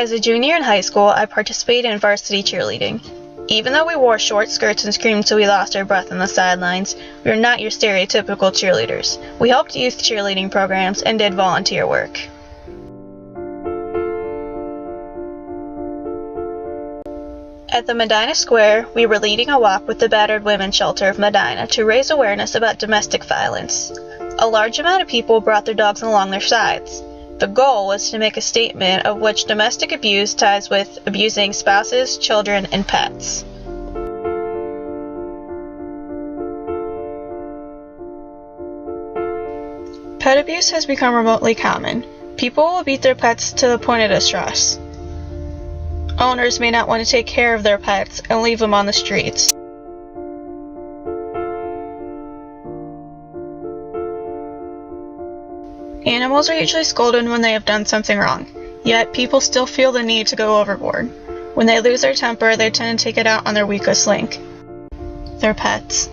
As a junior in high school, I participated in varsity cheerleading. Even though we wore short skirts and screamed till we lost our breath on the sidelines, we were not your stereotypical cheerleaders. We helped youth cheerleading programs and did volunteer work. At the Medina Square, we were leading a walk with the Battered Women's Shelter of Medina to raise awareness about domestic violence. A large amount of people brought their dogs along their sides. The goal was to make a statement of which domestic abuse ties with abusing spouses, children, and pets. Pet abuse has become remotely common. People will beat their pets to the point of distress. Owners may not want to take care of their pets and leave them on the streets. Animals are usually scolded when they have done something wrong, yet people still feel the need to go overboard. When they lose their temper, they tend to take it out on their weakest link, their pets.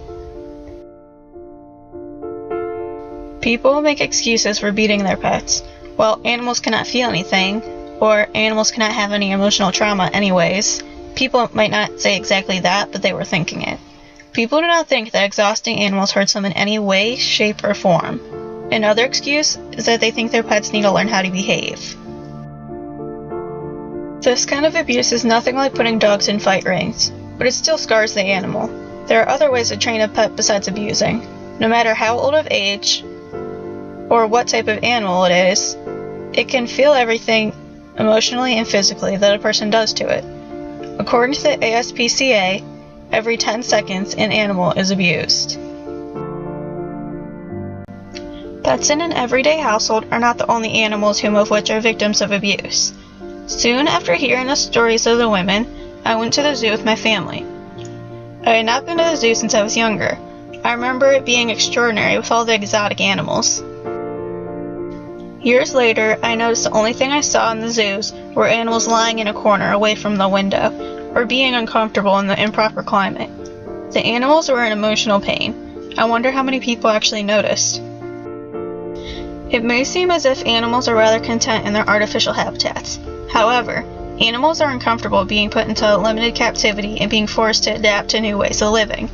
People make excuses for beating their pets. Well, animals cannot feel anything, or animals cannot have any emotional trauma anyways. People might not say exactly that, but they were thinking it. People do not think that exhausting animals hurts them in any way, shape, or form. Another excuse is that they think their pets need to learn how to behave. This kind of abuse is nothing like putting dogs in fight rings, but it still scars the animal. There are other ways to train a pet besides abusing. No matter how old of age or what type of animal it is, it can feel everything emotionally and physically that a person does to it. According to the ASPCA, every 10 seconds an animal is abused. Pets in an everyday household are not the only animals whom of which are victims of abuse. Soon after hearing the stories of the women, I went to the zoo with my family. I had not been to the zoo since I was younger. I remember it being extraordinary with all the exotic animals. Years later, I noticed the only thing I saw in the zoos were animals lying in a corner away from the window, or being uncomfortable in the improper climate. The animals were in emotional pain. I wonder how many people actually noticed. It may seem as if animals are rather content in their artificial habitats. However, animals are uncomfortable being put into limited captivity and being forced to adapt to new ways of living.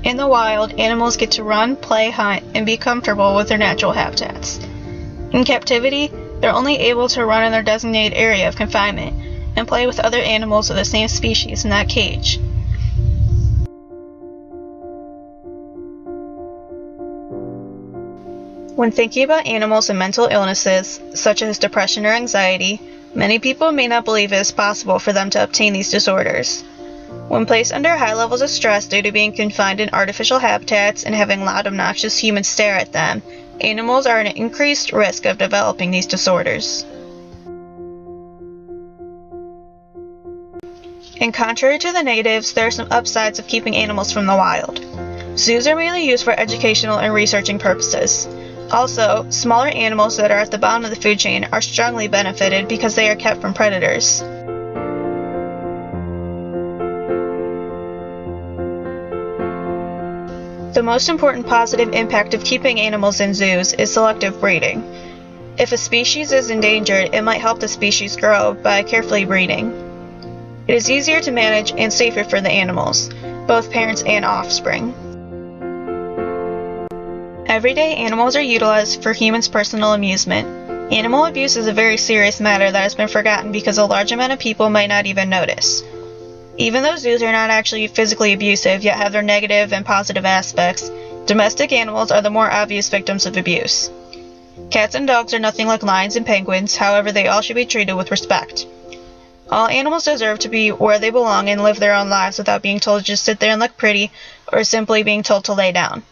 In the wild, animals get to run, play, hunt, and be comfortable with their natural habitats. In captivity, they're only able to run in their designated area of confinement and play with other animals of the same species in that cage. When thinking about animals and mental illnesses, such as depression or anxiety, many people may not believe it is possible for them to obtain these disorders. When placed under high levels of stress due to being confined in artificial habitats and having loud, obnoxious humans stare at them, animals are at an increased risk of developing these disorders. And contrary to the negatives, there are some upsides of keeping animals from the wild. Zoos are mainly used for educational and researching purposes. Also, smaller animals that are at the bottom of the food chain are strongly benefited because they are kept from predators. The most important positive impact of keeping animals in zoos is selective breeding. If a species is endangered, it might help the species grow by carefully breeding. It is easier to manage and safer for the animals, both parents and offspring. Everyday animals are utilized for humans' personal amusement. Animal abuse is a very serious matter that has been forgotten because a large amount of people might not even notice. Even though zoos are not actually physically abusive, yet have their negative and positive aspects, domestic animals are the more obvious victims of abuse. Cats and dogs are nothing like lions and penguins, however they all should be treated with respect. All animals deserve to be where they belong and live their own lives without being told to just sit there and look pretty, or simply being told to lay down.